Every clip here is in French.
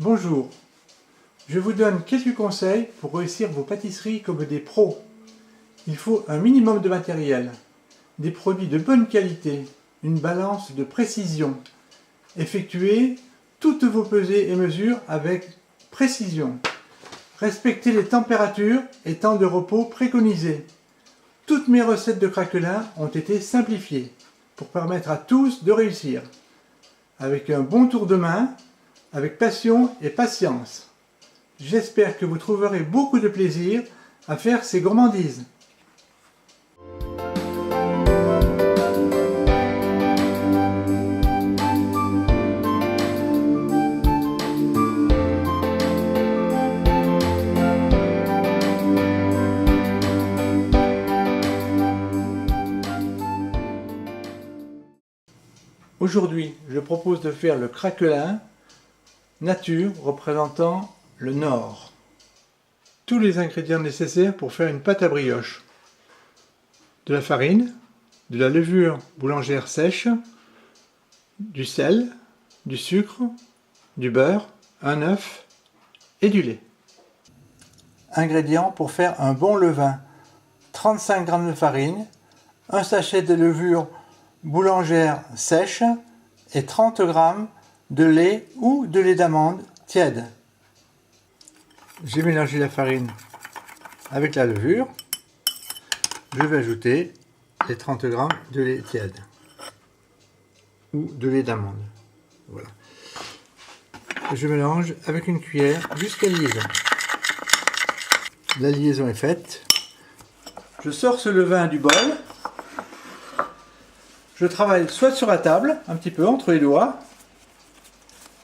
Bonjour, je vous donne quelques conseils pour réussir vos pâtisseries comme des pros. Il faut un minimum de matériel, des produits de bonne qualité, une balance de précision. Effectuez toutes vos pesées et mesures avec précision. Respectez les températures et temps de repos préconisés. Toutes mes recettes de craquelin ont été simplifiées pour permettre à tous de réussir. Avec un bon tour de main, avec passion et patience. J'espère que vous trouverez beaucoup de plaisir à faire ces gourmandises. Aujourd'hui, je propose de faire le craquelin nature représentant le Nord. Tous les ingrédients nécessaires pour faire une pâte à brioche. De la farine, de la levure boulangère sèche, du sel, du sucre, du beurre, un œuf et du lait. Ingrédients pour faire un bon levain. 35 g de farine, un sachet de levure boulangère sèche et 30 g de lait ou de lait d'amande tiède. J'ai mélangé la farine avec la levure. Je vais ajouter les 30 g de lait tiède ou de lait d'amande. Voilà. Je mélange avec une cuillère jusqu'à liaison. La liaison est faite. Je sors ce levain du bol. Je travaille soit sur la table, un petit peu entre les doigts,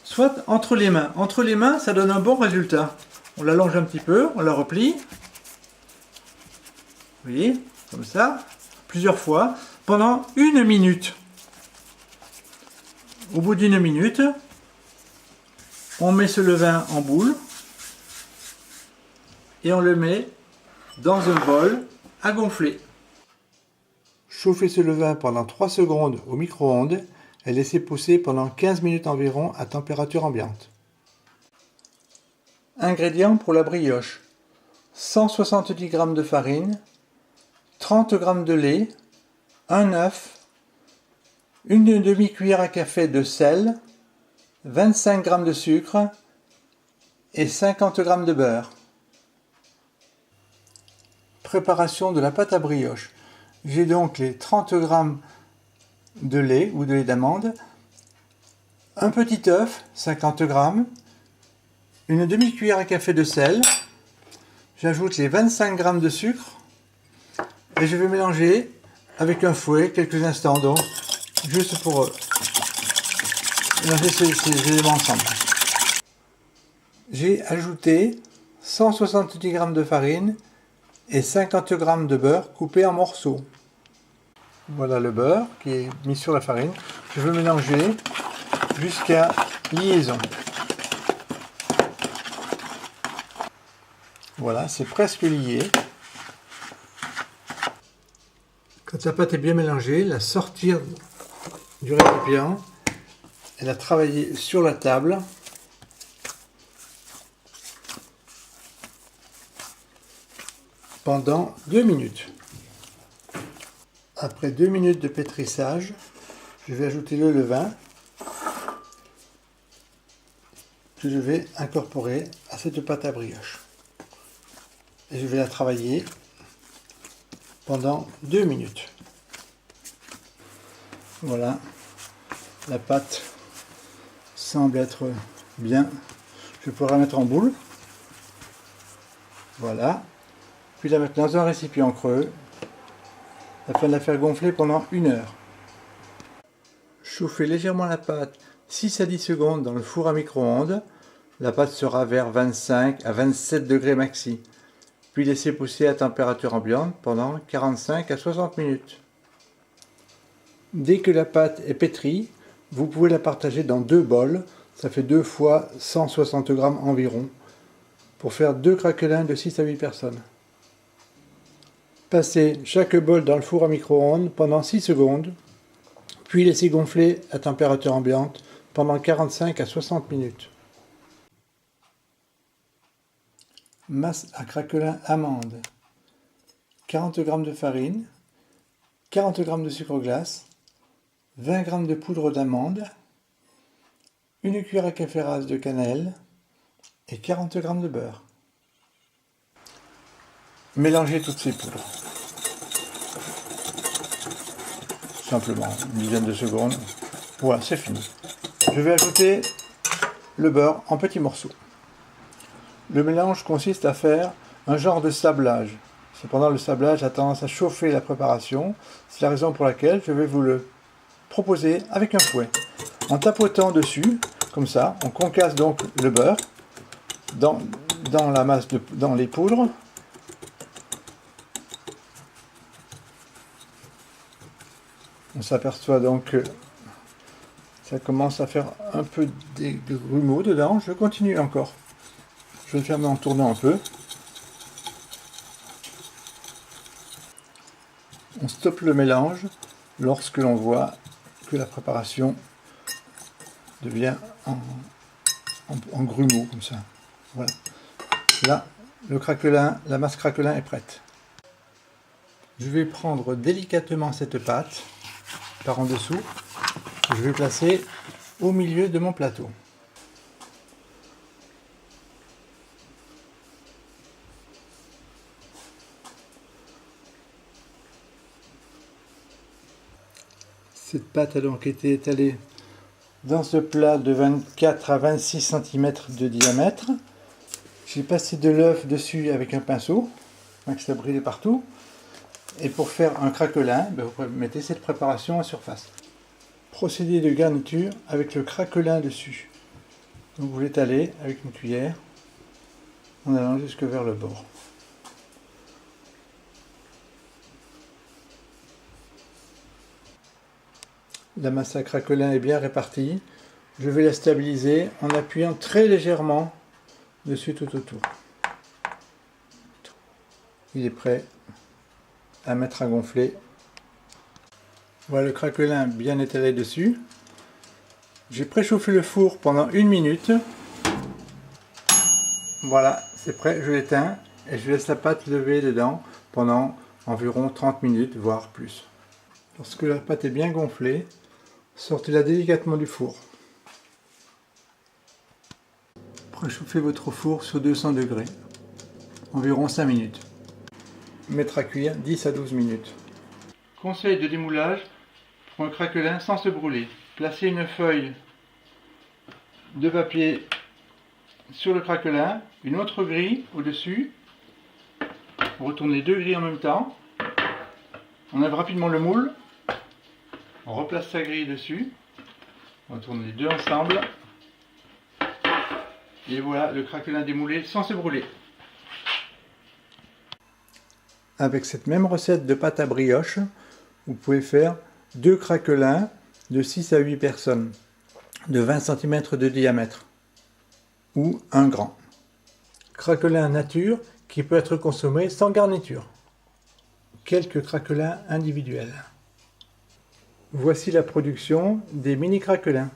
soit entre les mains. Entre les mains, ça donne un bon résultat. On l'allonge un petit peu, on la replie. Vous voyez, comme ça, plusieurs fois, pendant 1 minute. Au bout d'1 minute, on met ce levain en boule et on le met dans un bol à gonfler. Chauffez ce levain pendant 3 secondes au micro-ondes et laissez pousser pendant 15 minutes environ à température ambiante. Ingrédients pour la brioche. 170 g de farine, 30 g de lait, un œuf, une demi-cuillère à café de sel, 25 g de sucre et 50 g de beurre. Préparation de la pâte à brioche. J'ai donc les 30 g de lait ou de lait d'amande, un petit œuf, 50 g, une demi-cuillère à café de sel, j'ajoute les 25 g de sucre et je vais mélanger avec un fouet quelques instants, donc juste pour mélanger ces éléments ensemble. J'ai ajouté 170 g de farine et 50 g de beurre coupé en morceaux. Voilà le beurre qui est mis sur la farine. Je vais mélanger jusqu'à liaison. Voilà, c'est presque lié. Quand la pâte est bien mélangée, la sortir du récipient et la travailler sur la table. Pendant 2 minutes. Après 2 minutes de pétrissage, je vais ajouter le levain que je vais incorporer à cette pâte à brioche. Et je vais la travailler pendant 2 minutes. Voilà, la pâte semble être bien. Je peux la mettre en boule. Voilà. Puis la mettre dans un récipient creux afin de la faire gonfler pendant 1 heure. Chauffez légèrement la pâte 6 à 10 secondes dans le four à micro-ondes. La pâte sera vers 25 à 27 degrés maxi. Puis laissez pousser à température ambiante pendant 45 à 60 minutes. Dès que la pâte est pétrie, vous pouvez la partager dans 2 bols. Ça fait 2 fois 160 g environ pour faire 2 craquelins de 6 à 8 personnes. Passez chaque bol dans le four à micro-ondes pendant 6 secondes, puis laissez gonfler à température ambiante pendant 45 à 60 minutes. Masse à craquelin amande, 40 g de farine, 40 g de sucre glace, 20 g de poudre d'amande, une cuillère à café rase de cannelle et 40 g de beurre. Mélangez toutes ces poudres. Simplement, une dizaine de secondes. Voilà, c'est fini. Je vais ajouter le beurre en petits morceaux. Le mélange consiste à faire un genre de sablage. Cependant, le sablage a tendance à chauffer la préparation. C'est la raison pour laquelle je vais vous le proposer avec un fouet. En tapotant dessus, comme ça, on concasse donc le beurre dans la masse, dans les poudres. On s'aperçoit donc que ça commence à faire un peu de grumeaux dedans. Je continue encore. Je vais le faire en tournant un peu. On stoppe le mélange lorsque l'on voit que la préparation devient en grumeaux comme ça. Voilà. Là, le craquelin, la masse craquelin est prête. Je vais prendre délicatement cette pâte par en dessous. Je vais placer au milieu de mon plateau. Cette pâte a donc été étalée dans ce plat de 24 à 26 cm de diamètre. J'ai passé de l'œuf dessus avec un pinceau, afin que ça brille partout. Et pour faire un craquelin, vous mettez cette préparation en surface. Procédé de garniture avec le craquelin dessus. Donc vous l'étalez avec une cuillère en allant jusque vers le bord. La masse à craquelin est bien répartie. Je vais la stabiliser en appuyant très légèrement dessus tout autour. Il est prêt à mettre à gonfler. Voilà le craquelin bien étalé dessus. J'ai préchauffé le four pendant 1 minute. Voilà, c'est prêt, je l'éteins et je laisse la pâte lever dedans pendant environ 30 minutes, voire plus. Lorsque la pâte est bien gonflée, sortez-la délicatement du four. Préchauffez votre four sur 200 degrés, environ 5 minutes. Mettre à cuire 10 à 12 minutes. Conseil de démoulage pour un craquelin sans se brûler. Placez une feuille de papier sur le craquelin, une autre grille au-dessus. On retourne les deux grilles en même temps. On enlève rapidement le moule. On replace sa grille dessus. On retourne les deux ensemble. Et voilà le craquelin démoulé sans se brûler. Avec cette même recette de pâte à brioche, vous pouvez faire 2 craquelins de 6 à 8 personnes, de 20 cm de diamètre, ou un grand. Craquelin nature qui peut être consommé sans garniture. Quelques craquelins individuels. Voici la production des mini craquelins.